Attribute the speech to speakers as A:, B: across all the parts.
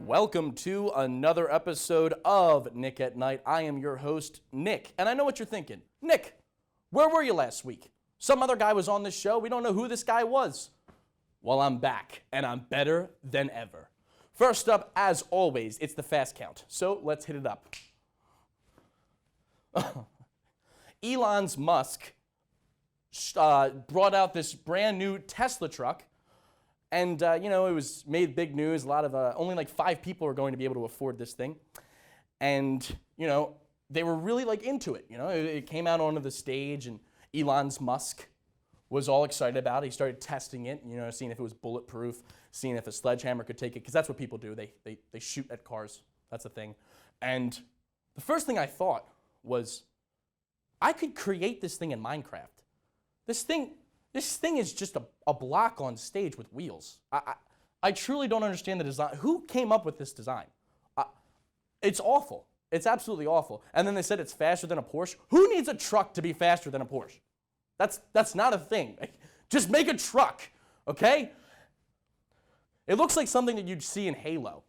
A: Welcome to another episode of Nick at Night. I am your host, Nick, and I know what you're thinking. Nick, where were you last week? Some other guy was on this show. We don't know who this guy was. Well, I'm back, and I'm better than ever. First up, as always, it's the fast count. So let's hit it up. Elon Musk brought out this brand new Tesla truck. And, it was made big news. A lot of, only like 5 people are going to be able to afford this thing. And, they were really into it. It came out onto the stage and Elon Musk was all excited about it. He started testing it, seeing if it was bulletproof, seeing if a sledgehammer could take it, because that's what people do. They shoot at cars. That's the thing. And the first thing I thought was, I could create this thing in Minecraft. This thing is just a block on stage with wheels. I truly don't understand the design. Who came up with this design? It's awful. It's absolutely awful. And then they said it's faster than a Porsche. Who needs a truck to be faster than a Porsche? That's not a thing. Just make a truck, okay? It looks like something that you'd see in Halo,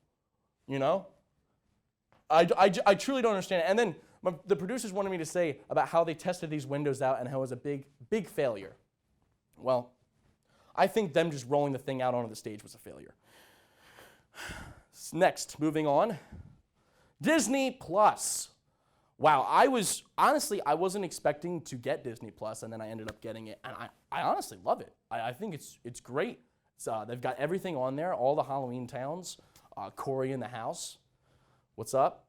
A: I truly don't understand it. And then the producers wanted me to say about how they tested these windows out and how it was a big, big failure. Well, I think them just rolling the thing out onto the stage was a failure. Next, moving on. Disney Plus. Wow, I wasn't expecting to get Disney Plus, and then I ended up getting it, and I honestly love it. I think it's great. They've got everything on there, all the Halloween towns. Corey in the House. What's up?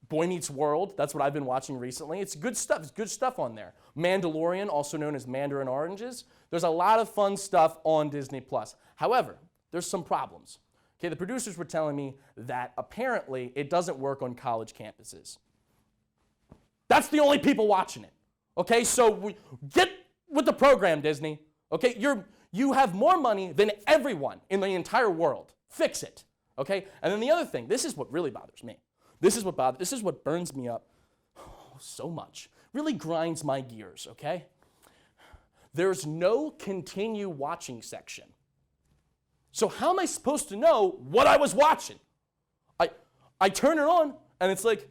A: Boy Meets World, that's what I've been watching recently. It's good stuff. It's good stuff on there. Mandalorian, also known as Mandarin Oranges. There's a lot of fun stuff on Disney Plus. However, there's some problems. Okay, the producers were telling me that apparently it doesn't work on college campuses. That's the only people watching it. Okay, so get with the program, Disney. Okay, you have more money than everyone in the entire world. Fix it. Okay, and then the other thing, this is what really bothers me. This is what burns me up so much. Really grinds my gears, okay? There's no continue watching section. So how am I supposed to know what I was watching? I turn it on, and it's like,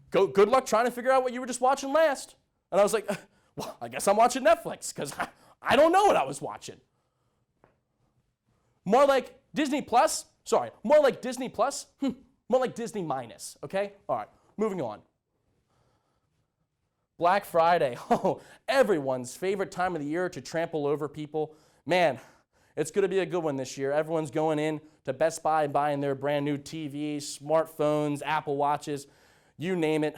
A: good luck trying to figure out what you were just watching last. And I was like, well, I guess I'm watching Netflix, because I don't know what I was watching. More like Disney Plus? Sorry, more like Disney Plus? More like Disney minus, okay? All right, moving on. Black Friday, everyone's favorite time of the year to trample over people. Man, it's going to be a good one this year. Everyone's going in to Best Buy and buying their brand new TVs, smartphones, Apple Watches, you name it.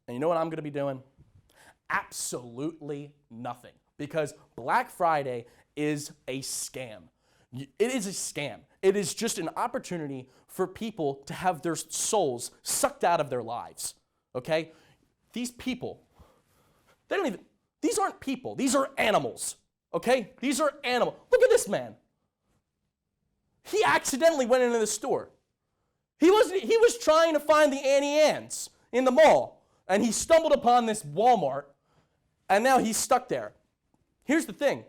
A: And you know what I'm going to be doing? Absolutely nothing, because Black Friday is a scam. It is a scam. It is just an opportunity for people to have their souls sucked out of their lives, okay? These people, these aren't people. These are animals, okay? These are animals. Look at this man. He accidentally went into the store. He was trying to find the Annie Ann's in the mall, and he stumbled upon this Walmart, and now he's stuck there. Here's the thing.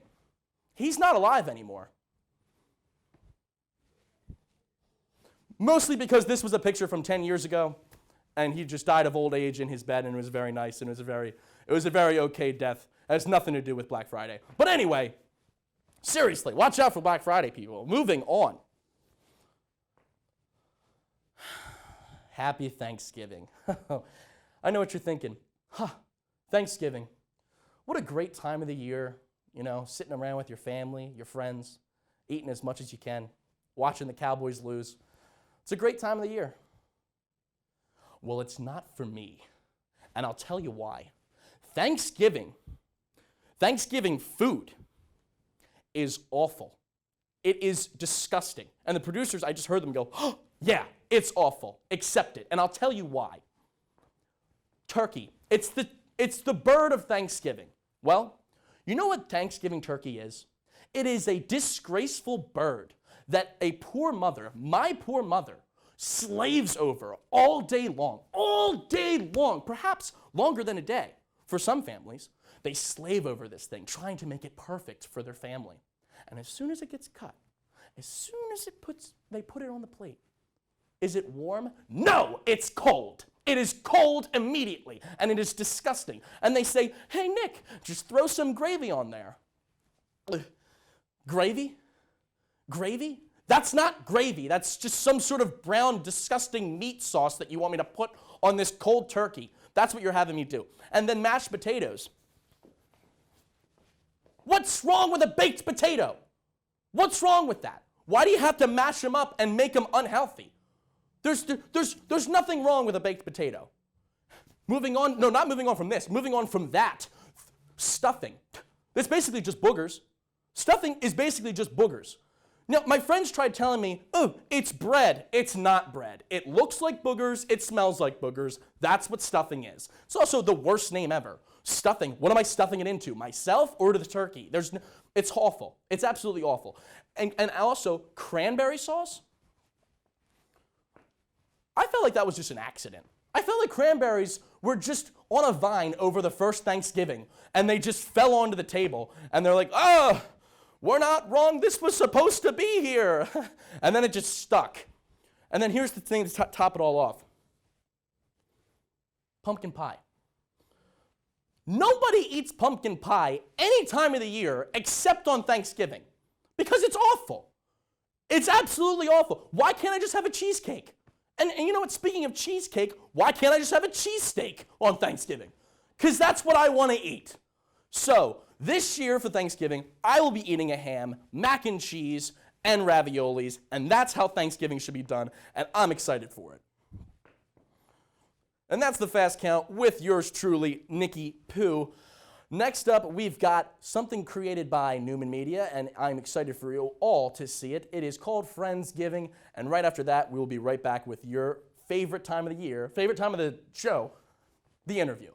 A: He's not alive anymore. Mostly because this was a picture from 10 years ago, and he just died of old age in his bed, and it was very nice, and it was a very okay death. It has nothing to do with Black Friday. But anyway, seriously, watch out for Black Friday, people. Moving on. Happy Thanksgiving. I know what you're thinking. Thanksgiving. What a great time of the year, sitting around with your family, your friends, eating as much as you can, watching the Cowboys lose. It's a great time of the year. Well, it's not for me, and I'll tell you why. Thanksgiving food is awful. It is disgusting. And the producers, I just heard them go, oh, yeah, it's awful. Accept it. And I'll tell you why. Turkey. It's the bird of Thanksgiving. Well, you know what Thanksgiving turkey is? It is a disgraceful bird that a poor mother, my poor mother, slaves over all day long, perhaps longer than a day for some families. They slave over this thing, trying to make it perfect for their family. And as soon as it gets cut, As soon as they put it on the plate, is it warm? No, it's cold. It is cold immediately, and it is disgusting. And they say, hey, Nick, just throw some gravy on there. Gravy? Gravy? That's not gravy. That's just some sort of brown, disgusting meat sauce that you want me to put on this cold turkey. That's what you're having me do. And then mashed potatoes. What's wrong with a baked potato? What's wrong with that? Why do you have to mash them up and make them unhealthy? There's nothing wrong with a baked potato. Moving on, no, not moving on from this, moving on from that. Stuffing. It's basically just boogers. Stuffing is basically just boogers. Now, my friends tried telling me, oh, it's bread. It's not bread. It looks like boogers. It smells like boogers. That's what stuffing is. It's also the worst name ever. Stuffing. What am I stuffing it into? Myself or to the turkey? It's awful. It's absolutely awful. And also, cranberry sauce? I felt like that was just an accident. I felt like cranberries were just on a vine over the first Thanksgiving, and they just fell onto the table, and they're like, oh, we're not wrong, this was supposed to be here. And then it just stuck. And then here's the thing to top it all off. Pumpkin pie. Nobody eats pumpkin pie any time of the year except on Thanksgiving because it's awful. It's absolutely awful. Why can't I just have a cheesecake? And you know what, speaking of cheesecake, why can't I just have a cheesesteak on Thanksgiving? Because that's what I want to eat. So, this year for Thanksgiving, I will be eating a ham, mac and cheese, and raviolis, and that's how Thanksgiving should be done, and I'm excited for it. And that's the Fast Count with yours truly, Nicky Pooh. Next up, we've got something created by Newman Media, and I'm excited for you all to see it. It is called Friendsgiving, and right after that, we will be right back with your favorite time of the year, favorite time of the show, the interview.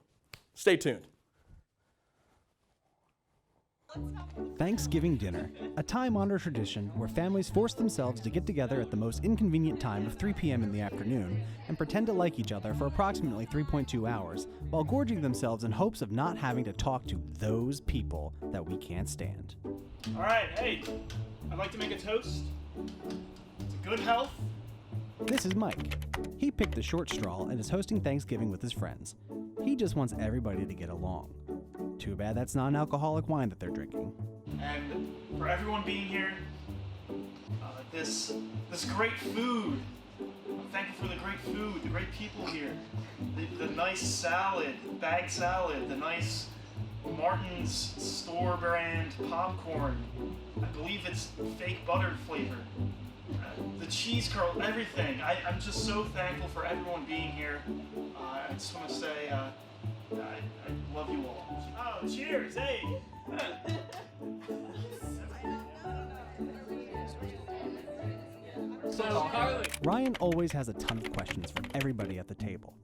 A: Stay tuned.
B: Thanksgiving dinner, a time-honored tradition where families force themselves to get together at the most inconvenient time of 3 p.m. in the afternoon and pretend to like each other for approximately 3.2 hours while gorging themselves in hopes of not having to talk to those people that we can't stand.
C: All right, hey, I'd like to make a toast to good health.
B: This is Mike. He picked the short straw and is hosting Thanksgiving with his friends. He just wants everybody to get along. Too bad that's non-alcoholic wine that they're drinking.
C: And for everyone being here, this great food. I'm thankful for the great food, the great people here, the nice salad, bag salad, the nice Martin's store brand popcorn. I believe it's fake buttered flavor. The cheese curl, everything. I'm just so thankful for everyone being here. I just want to say I love you all. Oh, cheers, hey!
B: Ryan always has a ton of questions for everybody at the table.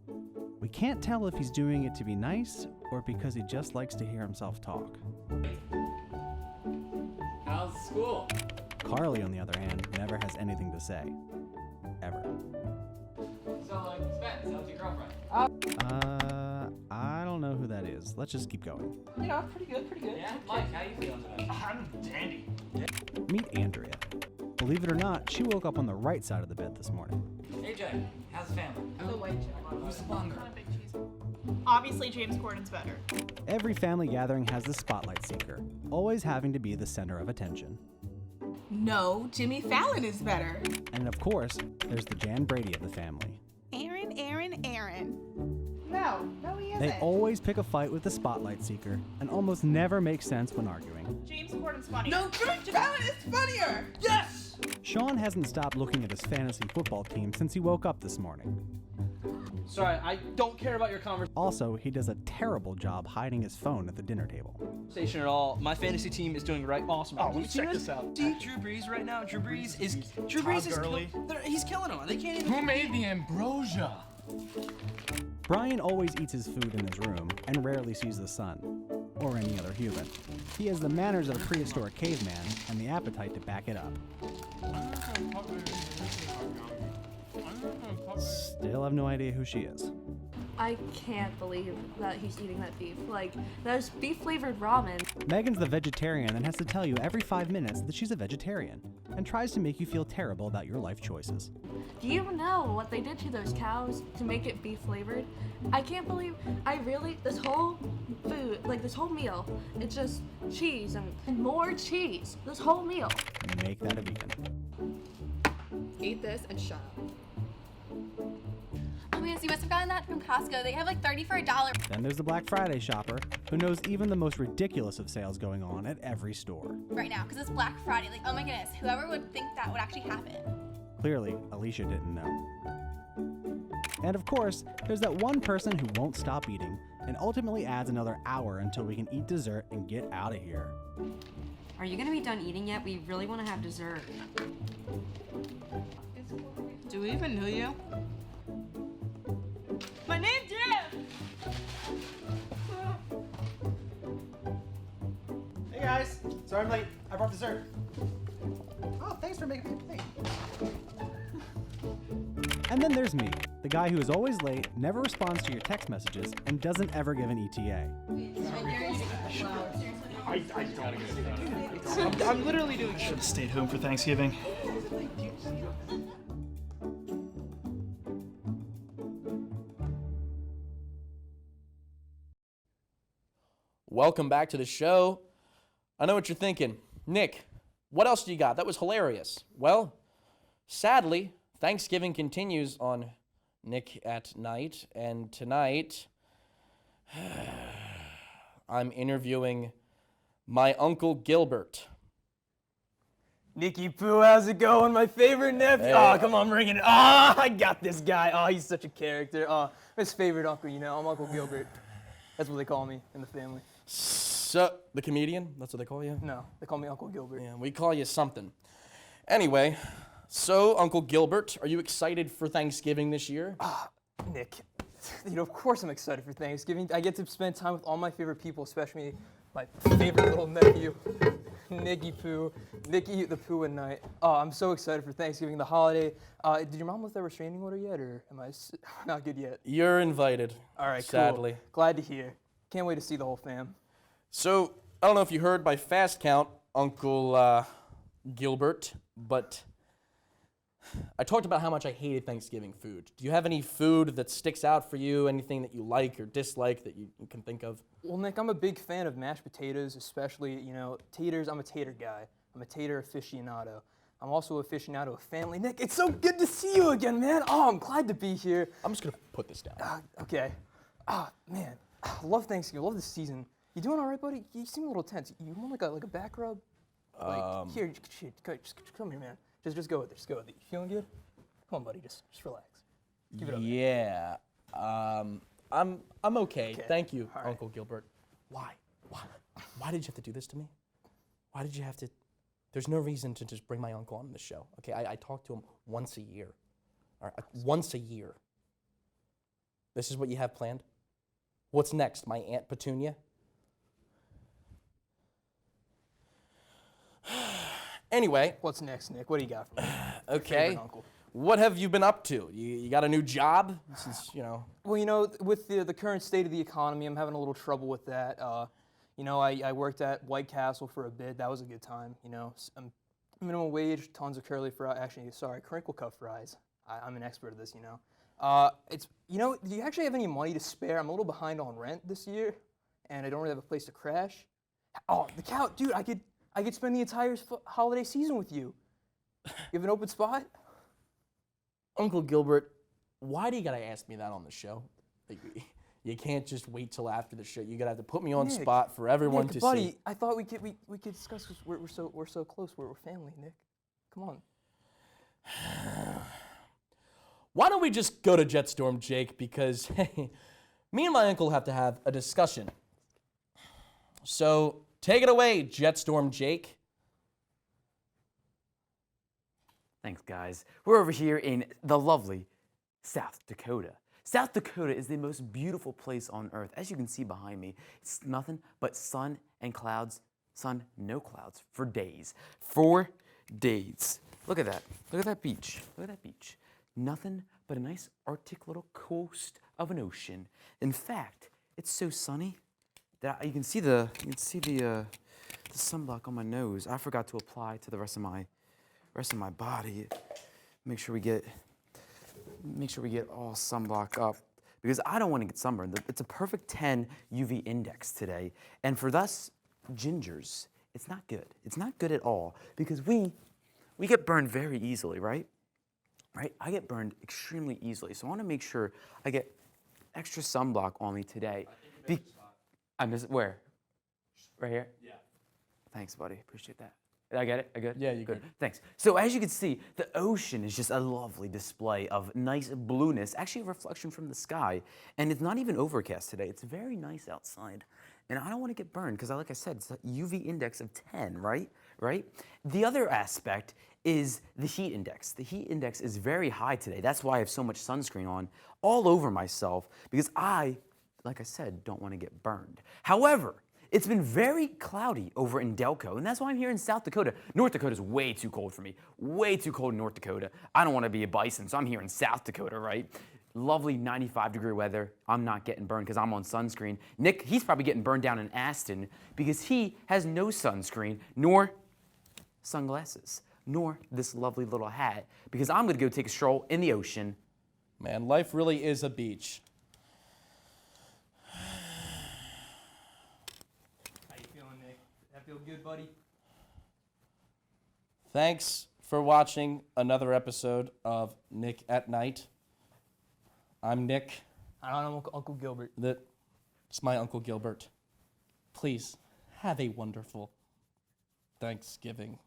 B: We can't tell if he's doing it to be nice or because he just likes to hear himself talk.
D: How's school?
B: Carly, on the other hand, never has anything to say. Ever.
D: So, Spence, how's your girlfriend?
B: I don't know who that is. Let's just keep going.
E: Yeah, pretty good.
D: Yeah? Mike, how you feeling today?
C: I'm dandy.
B: Meet Andrea. Believe it or not, she woke up on the right side of the bed this morning.
D: AJ, how's the family?
E: The white check.
D: Who's the blonde girl?
F: Obviously, James Corden's better.
B: Every family gathering has the spotlight seeker, always having to be the center of attention.
E: No, Jimmy Fallon is better.
B: And of course, there's the Jan Brady of the family.
F: Aaron.
E: No, he isn't.
B: They always pick a fight with the spotlight seeker and almost never make sense when arguing.
F: James Corden's funny.
E: No, Jimmy Fallon is funnier. Yes!
B: Sean hasn't stopped looking at his fantasy football team since he woke up this morning.
G: Sorry, I don't care about your
B: Also, he does a terrible job hiding his phone at the dinner table.
G: conversation at all. My fantasy team is doing right. Awesome.
C: Oh, let me check this out.
G: See Drew Brees right now. Drew Brees is
C: Gurley.
G: he's killing him. They can't even.
D: Who made the ambrosia?
B: Brian always eats his food in his room and rarely sees the sun, or any other human. He has the manners of a prehistoric caveman and the appetite to back it up. Still have no idea who she is.
H: I can't believe that he's eating that beef. Like, there's beef-flavored ramen.
B: Megan's the vegetarian and has to tell you every 5 minutes that she's a vegetarian and tries to make you feel terrible about your life choices.
H: Do you know what they did to those cows to make it beef-flavored? I can't believe, this whole food, like this whole meal, it's just cheese and more cheese. This whole meal.
B: Make that a vegan.
I: Eat this and shut up.
J: Oh man, so you must have gotten that from Costco. They have like 30 for $1.
B: Then there's the Black Friday shopper, who knows even the most ridiculous of sales going on at every store.
J: Right now, because it's Black Friday. Like, oh my goodness, whoever would think that would actually happen?
B: Clearly, Alicia didn't know. And of course, there's that one person who won't stop eating and ultimately adds another hour until we can eat dessert and get out of here.
K: Are you gonna be done eating yet? We really want to have dessert.
E: Do we even know you? My name's Jim!
B: Hey guys, sorry I'm late. I brought dessert. Oh, thanks for making me. And then there's me, the guy who is always late, never responds to your text messages, and doesn't ever give an ETA.
G: I'm literally doing
C: Should have stayed home for Thanksgiving.
A: Welcome back to the show. I know what you're thinking. Nick, what else do you got? That was hilarious. Well, sadly, Thanksgiving continues on Nick at Night, and tonight I'm interviewing my Uncle Gilbert.
G: Nicky Poo, how's it going? My favorite nephew.
A: Hey.
G: Oh, come on, bring it. I got this guy. Oh, he's such a character. His favorite uncle, you know. I'm Uncle Gilbert. That's what they call me in the family.
A: So, the comedian? That's what they call you?
G: No, they call me Uncle Gilbert.
A: Yeah, we call you something. Anyway, so Uncle Gilbert, are you excited for Thanksgiving this year?
G: Nick, you know, of course I'm excited for Thanksgiving. I get to spend time with all my favorite people, especially my favorite little nephew, Nicky Poo, Nicky the Pooh and Night. Oh, I'm so excited for Thanksgiving, the holiday. Did your mom lift that restraining order yet, or am I not good yet?
A: You're invited.
G: All right,
A: sadly.
G: cool. Glad to hear. Can't wait to see the whole fam.
A: So, I don't know if you heard by fast count, Uncle Gilbert, but I talked about how much I hated Thanksgiving food. Do you have any food that sticks out for you? Anything that you like or dislike that you can think of?
G: Well, Nick, I'm a big fan of mashed potatoes, especially, you know, taters. I'm a tater guy. I'm a tater aficionado. I'm also an aficionado of family. Nick, it's so good to see you again, man. Oh, I'm glad to be here.
A: I'm just going to put this down.
G: Okay. Man. I love Thanksgiving. I love this season. You doing all right, buddy? You seem a little tense. You want like a back rub? Like, here, just come here, man. Just go with it. Just go with it. You feeling good? Come on, buddy. Just relax. Give it up.
A: Yeah. I'm okay. Thank you,
G: All right.
A: Uncle Gilbert. Why did you have to do this to me? Why did you have to? There's no reason to just bring my uncle on the show. Okay, I talk to him once a year. All right, once a year. This is what you have planned? What's next? My Aunt Petunia? Anyway.
G: What's next, Nick? What do you got for me?
A: Okay.
G: Favorite uncle.
A: What have you been up to? You got a new job? Since, you know.
G: Well, you know, with the current state of the economy, I'm having a little trouble with that. You know, I worked at White Castle for a bit. That was a good time. You know, minimum wage, tons of crinkle cut fries. I'm an expert at this, you know. You know, do you actually have any money to spare? I'm a little behind on rent this year, and I don't really have a place to crash. Oh, the cow, dude, I could spend the entire holiday season with you. You have an open spot?
A: Uncle Gilbert, why do you gotta ask me that on the show? Like, you can't just wait till after the show. You gotta have to put me on
G: Nick,
A: spot for everyone to
G: buddy,
A: see.
G: I thought we could discuss this. We're so close. We're family, Nick. Come on.
A: Why don't we just go to Jetstorm Jake? Because hey, me and my uncle have to have a discussion. So take it away, Jetstorm Jake.
L: Thanks, guys. We're over here in the lovely South Dakota. South Dakota is the most beautiful place on earth. As you can see behind me, it's nothing but sun and clouds. Sun, no clouds for days. 4 days. Look at that. Look at that beach. Look at that beach. nothing but a nice Arctic little coast of an ocean. In fact, it's so sunny that you can see the sunblock on my nose. I forgot to apply to the rest of my body. Make sure we get all sunblock up because I don't want to get sunburned. It's a perfect 10 UV index today, and for us gingers, it's not good. It's not good at all because we get burned very easily, right? Right? I get burned extremely easily, so I want to make sure I get extra sunblock on me today. I miss it. Where? Right here? Yeah. Thanks, buddy. Appreciate that. Did I get it? I good?
A: Yeah, you good.
L: Thanks. So as you can see, the ocean is just a lovely display of nice blueness, actually a reflection from the sky. And it's not even overcast today. It's very nice outside. And I don't want to get burned because, like I said, it's a UV index of 10, right? Right? The other aspect is the heat index. The heat index is very high today. That's why I have so much sunscreen on all over myself because I, like I said, don't want to get burned. However, it's been very cloudy over in Delco, and that's why I'm here in South Dakota. North Dakota is way too cold for me. Way too cold in North Dakota. I don't want to be a bison, so I'm here in South Dakota, right? Lovely 95-degree weather. I'm not getting burned because I'm on sunscreen. Nick, he's probably getting burned down in Aston because he has no sunscreen, nor sunglasses, nor this lovely little hat because I'm going to go take a stroll in the ocean.
A: Man, life really is a beach.
G: How you feeling, Nick? That feel good, buddy?
A: Thanks for watching another episode of Nick at Night. I'm Nick.
G: I'm Uncle Gilbert.
A: It's my Uncle Gilbert. Please have a wonderful Thanksgiving.